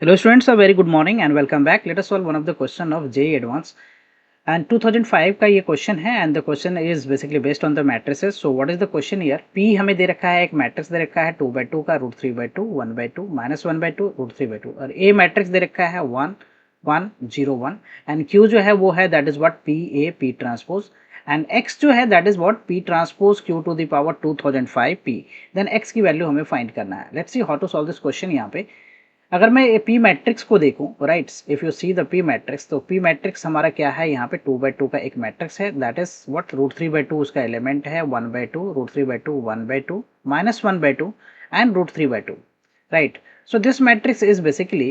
Hello students, a very good morning and welcome back. Let us solve one of the question of JEE Advanced and 2005 का ये question है and the question is basically based on the matrices. So what is the question here? P हमें दे रखा है, एक matrix दे रखा है 2/2 का √3/2 1/2 -1/2 √3/2 और A मैट्रिक्स दे रखा है 1 1 0 1 एंड Q जो है वो है that is what PA P transpose and X जो है that is what P transpose Q to the power 2005 P. Then X की वैल्यू हमें फाइंड करना है. Let's see how to solve this question. यहाँ पे अगर मैं पी मैट्रिक्स को देखूं right, if you see the P matrix, तो पी मैट्रिक्स हमारा क्या है, यहाँ पे 2/2 का एक मैट्रिक्स है दैट इज व्हाट √3/2 उसका एलिमेंट है 1/2 √3/2 1/2 -1/2 and √3/2 right. So this matrix is basically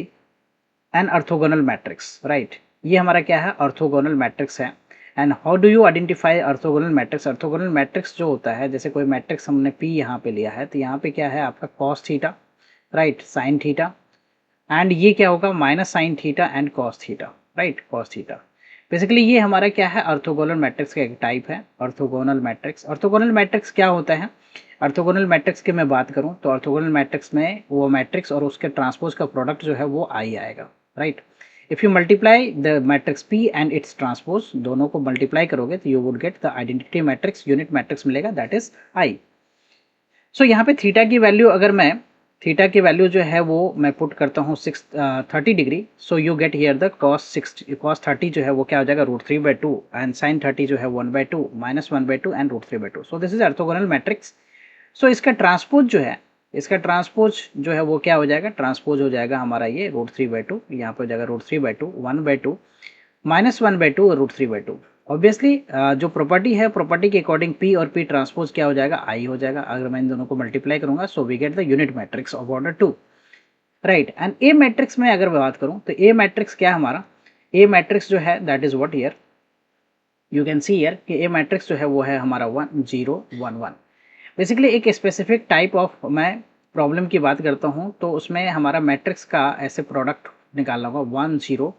an orthogonal matrix right. ये हमारा क्या है, ऑर्थोगोनल मैट्रिक्स है. And how do you identify orthogonal matrix? Orthogonal matrix जो होता है, जैसे कोई मैट्रिक्स हमने पी यहाँ पे लिया है तो यहाँ पे क्या है आपका cos theta right, sine theta and ये क्या होगा minus sine theta and cos theta right, cos theta. Basically ये हमारा क्या है, ऑर्थोगोनल मैट्रिक्स का एक टाइप है ऑर्थोगोनल मैट्रिक्स. ऑर्थोगोनल मैट्रिक्स क्या होता है? ऑर्थोगोनल मैट्रिक्स की मैं बात करूं तो ऑर्थोगोनल मैट्रिक्स में वो मैट्रिक्स और उसके ट्रांसपोज का प्रोडक्ट जो है वो आई आएगा right. If you multiply the matrix P and it's transpose, दोनों को मल्टीप्लाई करोगे तो you would get the identity matrix, unit matrix मिलेगा दैट इज आई. सो यहाँ पे थीटा की वैल्यू अगर मैं थीटा की वैल्यू जो है वो मैं पुट करता हूँ 30 degree, so you get here the cos 30 जो है वो क्या हो जाएगा √3/2 एंड sin 30 जो है 1/2 -1/2 and √3/2. So this is orthogonal matrix. So इसका ट्रांसपोज जो है, इसका ट्रांसपोज जो है वो क्या हो जाएगा, ट्रांसपोज हो जाएगा हमारा ये √3/2, यहाँ पे हो जाएगा √3/2 1/2 -1/2 और √3/2. ऑब्वियसली जो प्रॉपर्टी है, प्रॉपर्टी के अकॉर्डिंग पी और पी ट्रांसपोज क्या हो जाएगा, आई हो जाएगा. अगर मैं इन दोनों को मल्टीप्लाई करूंगा so we get the unit matrix of order 2 right. And a matrix में अगर बात करूं तो ए मैट्रिक्स क्या हमारा, ए मैट्रिक्स जो है that is what here you can see here कि ए मैट्रिक्स जो है वो है हमारा 1 0 1 1. बेसिकली एक स्पेसिफिक टाइप ऑफ मैं प्रॉब्लम की बात करता हूं तो उसमें हमारा मैट्रिक्स का ऐसे प्रोडक्ट निकालना होगा 1 0,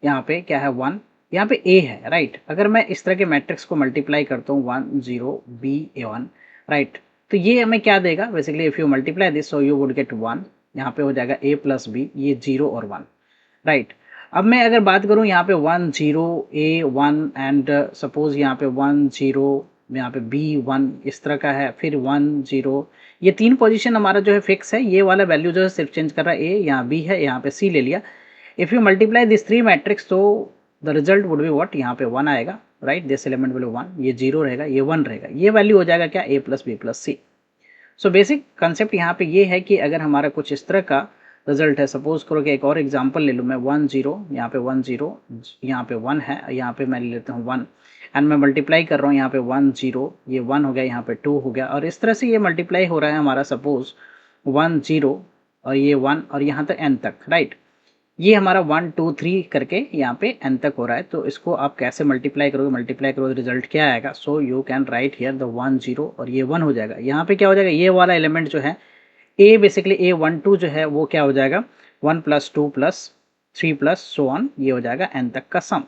यहाँ पे क्या है 1, यहाँ पे a है राइट. अगर मैं इस तरह के मैट्रिक्स को मल्टीप्लाई करता हूँ 1 0 b a1 राइट, तो ये हमें क्या देगा, basically if you multiply this so you would get 1, यहाँ पे हो जाएगा a + b, ये 0 और 1 राइट. अब मैं अगर बात करूँ यहाँ पे 1 0 a1 एंड सपोज यहाँ पे 1 0 यहाँ पे b1 इस तरह का है, फिर 1 0, ये तीन पोजीशन हमारा जो है फिक्स है. ये वाला वैल्यू जो है सिर्फ चेंज कर रहा है, a यहाँ b है, यहाँ पे c ले लिया. If you multiply this three matrix तो the result would be what, यहाँ पे 1 आएगा राइट, दिस एलिमेंट विल 1, ये 0 रहेगा, ये 1 रहेगा, ये वैल्यू हो जाएगा क्या a + b + c. So basic concept यहाँ पे ये है कि अगर हमारा कुछ इस तरह का रिजल्ट है, सपोज करो कि एक और एग्जांपल ले लूँ मैं 1 0, यहाँ पे 1 0, यहाँ पे 1 है, यहाँ पे मैं ले लेता हूँ 1 एंड मैं मल्टीप्लाई कर रहा हूँ यहाँ पे 1 0, ये 1 हो गया, यहाँ पे 2 हो गया और इस तरह से ये मल्टीप्लाई हो रहा है हमारा सपोज 1 0 और ये 1 और यहाँ तक n तक राइट. ये हमारा 1 2 3 करके यहाँ पे n तक हो रहा है. तो इसको आप कैसे मल्टीप्लाई करोगे रिजल्ट क्या आएगा, सो you can write here the 1 0 और ये 1 हो जाएगा. यहाँ पे क्या हो जाएगा, ये वाला एलिमेंट जो है a, बेसिकली a12 जो है वो क्या हो जाएगा 1 + 2 + 3 + सो ऑन, ये हो जाएगा n तक का sum.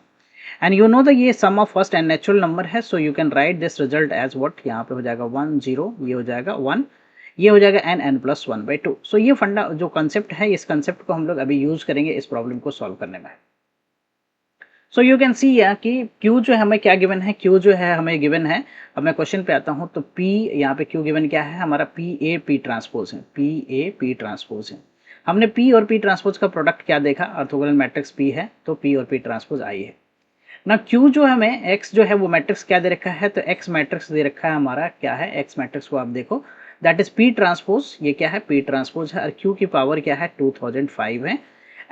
And you know the ये sum of first and natural number है, so you can write this result as what, यहाँ पे हो जाएगा 1 0, ये हो जाएगा 1, ये हो जाएगा n + 1/2. सो ये फंडा जो कंसेप्ट है, इस कंसेप्ट को हम लोग अभी यूज करेंगे इस प्रॉब्लम को सॉल्व करने में. सो यू कैन सी कि Q जो है हमें क्या गिवन है, Q जो है हमें गिवन है. अब मैं क्वेश्चन पे आता हूँ तो P, यहाँ पे Q गिवन क्या है हमारा PA P ट्रांसपोज है, PA P ट्रांसपोज है. हमने P और P ट्रांसपोज का प्रोडक्ट क्या देखा, ऑर्थोगोनल मैट्रिक्स P है तो P और P ट्रांसपोज आई है ना. Q जो हमें X जो है वो मैट्रिक्स क्या दे रखा है, तो X मैट्रिक्स दे रखा है हमारा क्या है, X मैट्रिक्स को आप देखो दैट इज P ट्रांसपोज, ये क्या है P ट्रांसपोज है और Q की पावर क्या है 2005 है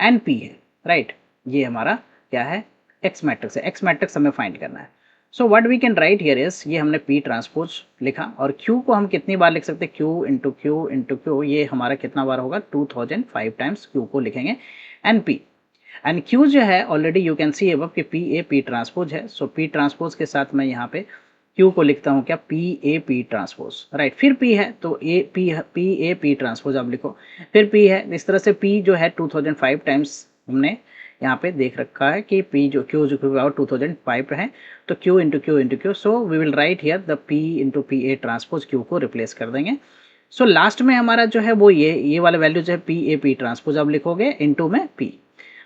एंड P है राइट. ये हमारा क्या है X मैट्रिक्स है, X मैट्रिक्स हमें फाइंड करना है. So what we can write here is, ये हमने P ट्रांसपोज लिखा और Q को हम कितनी बार लिख सकते हैं, Q × Q, ये हमारा कितना बार होगा 2005 टाइम्स Q को लिखेंगे एंड P. एंड Q जो है already you can C above कि PA P ट्रांसपोज है, सो P ट्रांसपोज के साथ मैं यहाँ पे Q को लिखता हूँ क्या PA P ट्रांसपोज राइट. फिर P है तो PA P ट्रांसपोज आप लिखो, फिर P है, इस तरह से P जो है 2005 टाइम्स हमने यहाँ पे देख रखा है कि P जो Q जो पावर 2005 है तो Q × Q × Q, so we will write here the P × PA transpose, Q को रिप्लेस कर देंगे सो लास्ट में हमारा जो है वो ये वाला वैल्यू जो है पी ए पी ट्रांसपोज आप लिखोगे इनटू में P.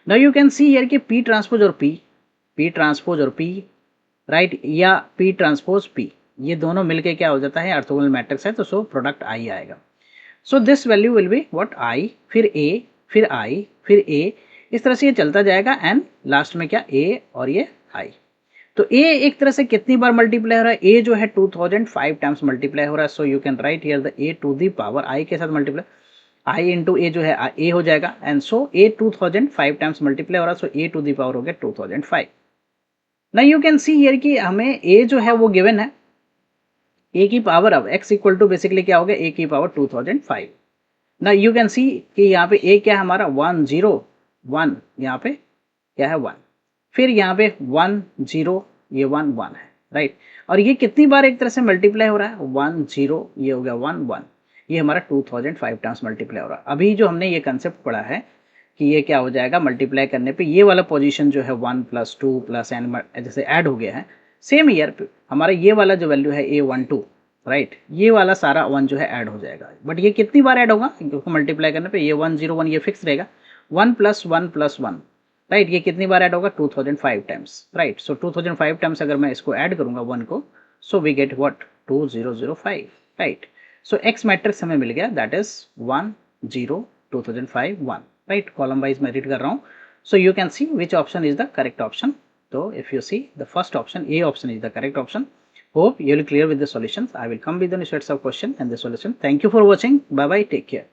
Now you can see here कि पी ट्रांसपोज और पी ट्रांसपोज और पी, राइट, या पी ट्रांसपोज पी, ये दोनों मिलके क्या हो जाता है, ऑर्थोगोनल मैट्रिक्स है, तो सो प्रोडक्ट आई आएगा। So this value will be what, I, फिर ए, फिर आई, फिर ए, इस तरह से ये चलता जाएगा एंड लास्ट में क्या, ए और ये आई। तो ए एक तरह से कितनी बार मल्टीप्लाई हो रहा है, ए जो है 2005 टाइम्स मल्टीप्लाई हो रहा है। So you can write here the A to the power I के साथ मल्टीप्लाई, आई इंटू ए जो है ए हो जाएगा and so A 2005 times multiply हो रहा है, सो ए टू द पावर हो गया 2005। ना यू कैन सी हियर कि हमें ए जो है वो गिवन है, ए की पावर अब x इक्वल टू बेसिकली क्या हो गया, ए की पावर 2005। ना यू कैन सी कि यहाँ पे ए क्या है हमारा 101, यहाँ पे क्या है 1, फिर यहाँ पे 10, ये 1 है, राइट। और ये कितनी बार एक तरह से मल्टीप्लाई हो रहा है, 10, ये हो गया 1, ये हमारा 2005 टाइम्स मल्टीप्लाई हो रहा है। अभी जो हमने ये कंसेप्ट पढ़ा है कि ये क्या हो जाएगा, मल्टीप्लाई करने पे ये वाला पोजीशन जो है 1 + 2 + n जैसे ऐड हो गया है, सेम ईयर हमारा ये वाला जो वैल्यू है A12, राइट, ये वाला सारा 1 जो है ऐड हो जाएगा। बट ये कितनी बार ऐड होगा, क्योंकि मल्टीप्लाई करने पे ये 101 ये फिक्स रहेगा, 1 + 1 + 1, राइट, ये कितनी बार ऐड होगा, 2005 टाइम्स, राइट। सो 2005 टाइम्स अगर मैं इसको ऐड करूंगा 1 को, so we get what, 2005, right. So X matrix हमें मिल गया, that is 1 0 2005 1, right. Column wise मैं रीड कर रहा हूँ। So you can see which option is the correct option. So if you see the first option, A option is the correct option. Hope you will clear with the solutions. I will come with the new sets of question and the solution. Thank you for watching. Bye bye. Take care.